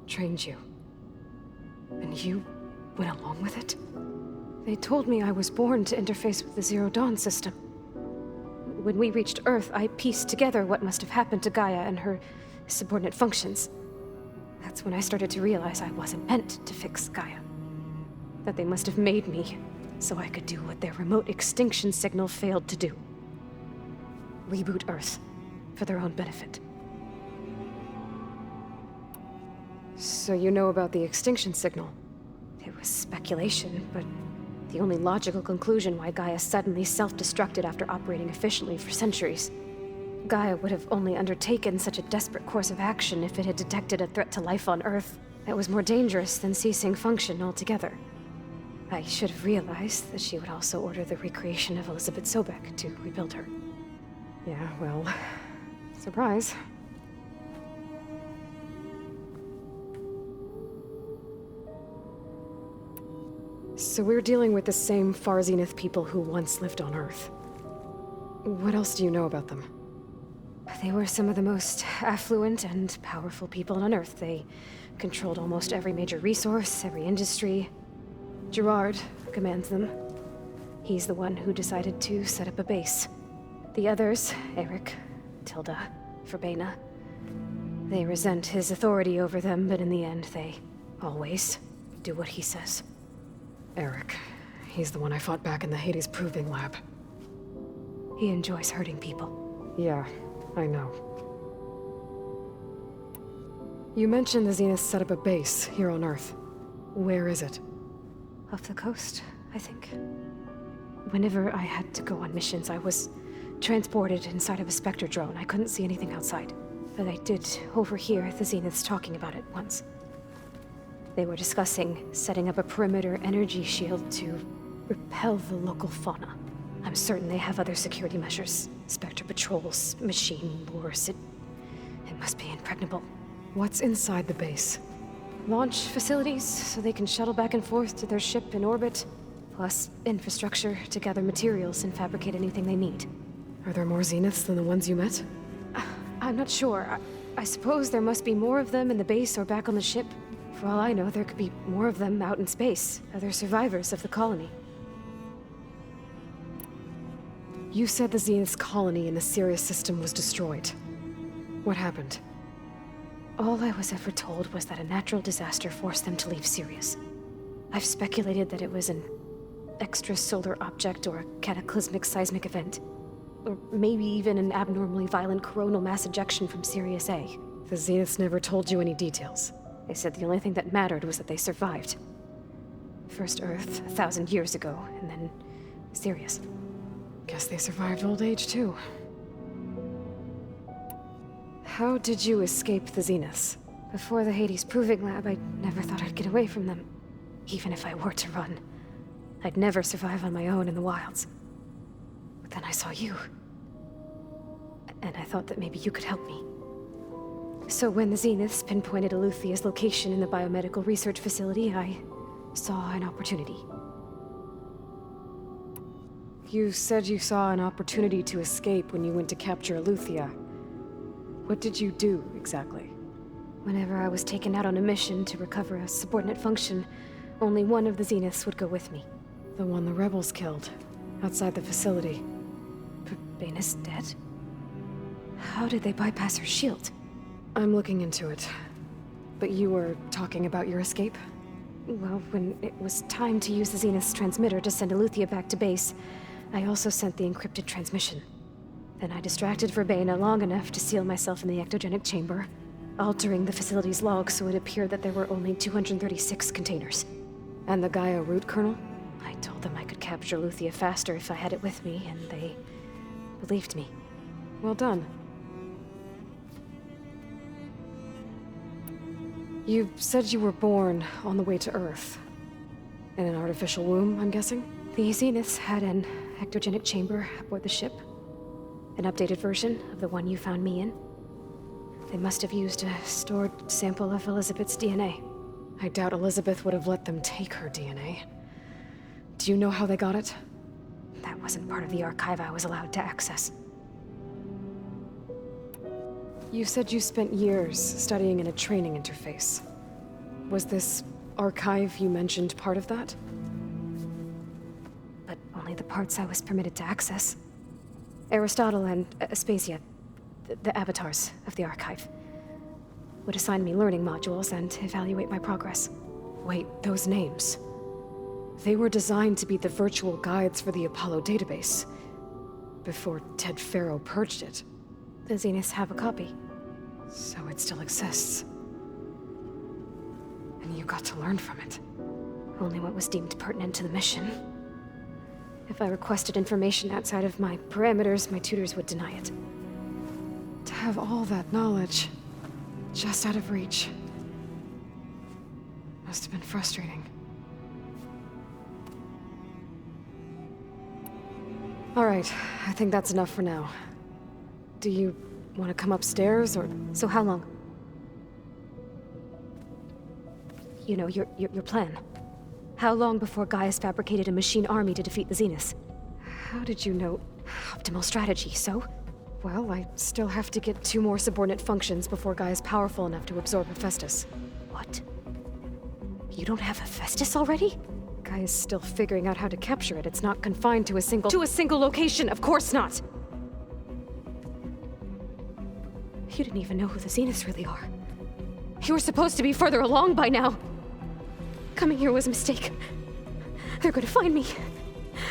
Trained you. And you went along with it? They told me I was born to interface with the Zero Dawn system. When we reached Earth, I pieced together what must have happened to Gaia and her subordinate functions. That's when I started to realize I wasn't meant to fix Gaia. That they must have made me so I could do what their remote extinction signal failed to do. Reboot Earth for their own benefit. So you know about the extinction signal? It was speculation, but the only logical conclusion why Gaia suddenly self-destructed after operating efficiently for centuries. Gaia would have only undertaken such a desperate course of action if it had detected a threat to life on Earth that was more dangerous than ceasing function altogether. I should have realized that she would also order the recreation of Elizabeth Sobek to rebuild her. Yeah, well, surprise. So we're dealing with the same Far Zenith people who once lived on Earth. What else do you know about them? They were some of the most affluent and powerful people on Earth. They controlled almost every major resource, every industry. Gerard commands them. He's the one who decided to set up a base. The others, Eric, Tilda, Verbena, they resent his authority over them, but in the end, they always do what he says. Eric. He's the one I fought back in the Hades Proving Lab. He enjoys hurting people. Yeah, I know. You mentioned the Zeniths set up a base here on Earth. Where is it? Off the coast, I think. Whenever I had to go on missions, I was transported inside of a Spectre drone. I couldn't see anything outside. But I did overhear the Zeniths talking about it once. They were discussing setting up a perimeter energy shield to repel the local fauna. I'm certain they have other security measures. Spectre patrols, machine lures. It must be impregnable. What's inside the base? Launch facilities, so they can shuttle back and forth to their ship in orbit. Plus infrastructure to gather materials and fabricate anything they need. Are there more Zeniths than the ones you met? I'm not sure. I suppose there must be more of them in the base or back on the ship. For all I know, there could be more of them out in space, other survivors of the colony. You said the Zenith's colony in the Sirius system was destroyed. What happened? All I was ever told was that a natural disaster forced them to leave Sirius. I've speculated that it was an extrasolar object or a cataclysmic seismic event. Or maybe even an abnormally violent coronal mass ejection from Sirius A. The Zeniths never told you any details. They said the only thing that mattered was that they survived. First Earth, 1,000 years ago, and then Sirius. Guess they survived old age, too. How did you escape the Zeniths? Before the Hades Proving Lab, I never thought I'd get away from them. Even if I were to run, I'd never survive on my own in the wilds. But then I saw you. And I thought that maybe you could help me. So when the Zeniths pinpointed Eluthia's location in the biomedical research facility, I saw an opportunity. You said you saw an opportunity to escape when you went to capture Eluthia. What did you do, exactly? Whenever I was taken out on a mission to recover a subordinate function, only one of the Zeniths would go with me. The one the rebels killed, outside the facility. Baina's dead? How did they bypass her shield? I'm looking into it. But you were talking about your escape? Well, when it was time to use the Zenith's transmitter to send Eluthia back to base, I also sent the encrypted transmission. Then I distracted Verbena long enough to seal myself in the ectogenic chamber, altering the facility's log so it appeared that there were only 236 containers. And the Gaia root kernel? I told them I could capture Eluthia faster if I had it with me, and they believed me. Well done. You said you were born on the way to Earth. In an artificial womb, I'm guessing? The Zeniths had an ectogenic chamber aboard the ship. An updated version of the one you found me in. They must have used a stored sample of Elizabeth's DNA. I doubt Elizabeth would have let them take her DNA. Do you know how they got it? That wasn't part of the archive I was allowed to access. You said you spent years studying in a training interface. Was this archive you mentioned part of that? But only the parts I was permitted to access. Aristotle and Aspasia, the avatars of the archive, would assign me learning modules and evaluate my progress. Wait, those names. They were designed to be the virtual guides for the Apollo database, before Ted Faro purged it. The Zeniths have a copy. So it still exists. And you got to learn from it. Only what was deemed pertinent to the mission. If I requested information outside of my parameters, my tutors would deny it. To have all that knowledge, just out of reach, must have been frustrating. All right, I think that's enough for now. Do you want to come upstairs, or...? So how long? You know, your plan. How long before Gaia's fabricated a machine army to defeat the Zeniths? How did you know? Optimal strategy, so? Well, I still have to get 2 more subordinate functions before Gaia's powerful enough to absorb Hephaestus. What? You don't have Hephaestus already? Gaia's still figuring out how to capture it. It's not confined to a single... To a single location, of course not! You didn't even know who the Zeniths really are. You were supposed to be further along by now. Coming here was a mistake. They're gonna find me.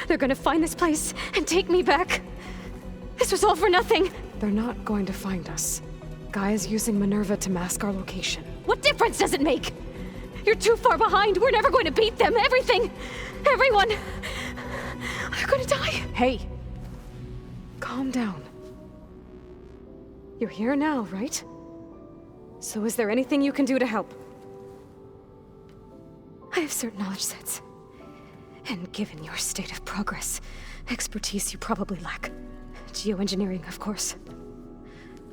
They're gonna find this place and take me back. This was all for nothing. They're not going to find us. Gaia's using Minerva to mask our location. What difference does it make? You're too far behind. We're never going to beat them. Everything, everyone, are gonna die. Hey, calm down. You're here now, right? So is there anything you can do to help? I have certain knowledge sets. And given your state of progress, expertise you probably lack. Geoengineering, of course.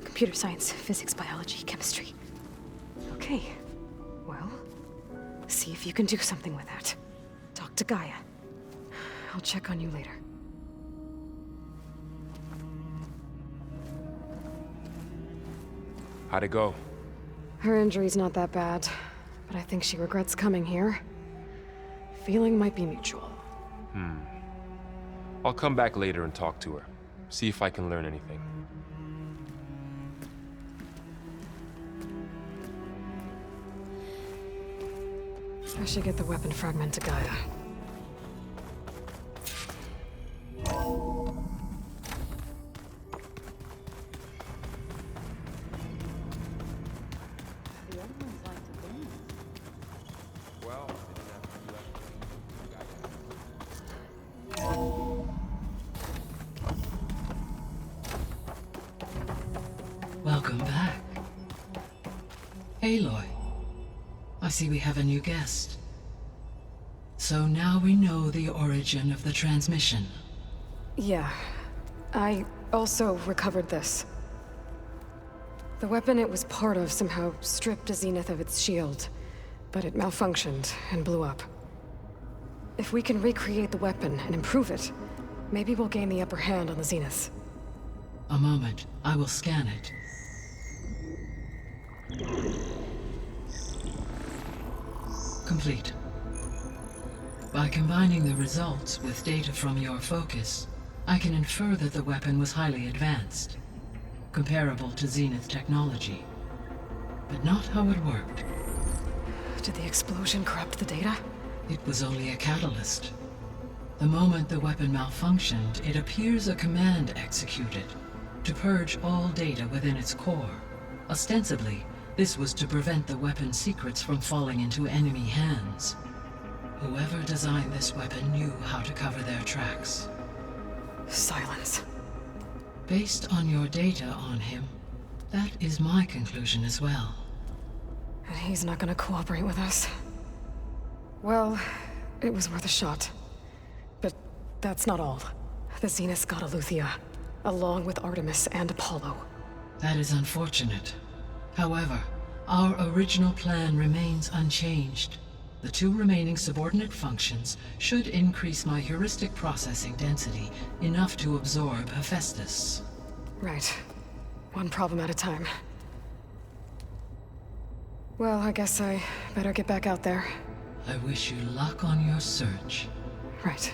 Computer science, physics, biology, chemistry. Okay. Well, see if you can do something with that. Talk to Gaia. I'll check on you later. How'd it go? Her injury's not that bad, but I think she regrets coming here. Feeling might be mutual. I'll come back later and talk to her. See if I can learn anything. I should get the weapon fragment to Gaia. Welcome back. Aloy. I see we have a new guest. So now we know the origin of the transmission. Yeah. I also recovered this. The weapon it was part of somehow stripped Zenith of its shield, but it malfunctioned and blew up. If we can recreate the weapon and improve it, maybe we'll gain the upper hand on the Zeniths. A moment. I will scan it. Complete. By combining the results with data from your focus, I can infer that the weapon was highly advanced, comparable to Zenith technology, but not how it worked. Did the explosion corrupt the data? It was only a catalyst. The moment the weapon malfunctioned, it appears a command executed to purge all data within its core. Ostensibly, this was to prevent the weapon's secrets from falling into enemy hands. Whoever designed this weapon knew how to cover their tracks. Silence. Based on your data on him, that is my conclusion as well. And he's not gonna cooperate with us. Well, it was worth a shot. But that's not all. The Zeniths got Aletheia, along with Artemis and Apollo. That is unfortunate. However, our original plan remains unchanged. The 2 remaining subordinate functions should increase my heuristic processing density enough to absorb Hephaestus. Right. One problem at a time. Well, I guess I better get back out there. I wish you luck on your search. Right.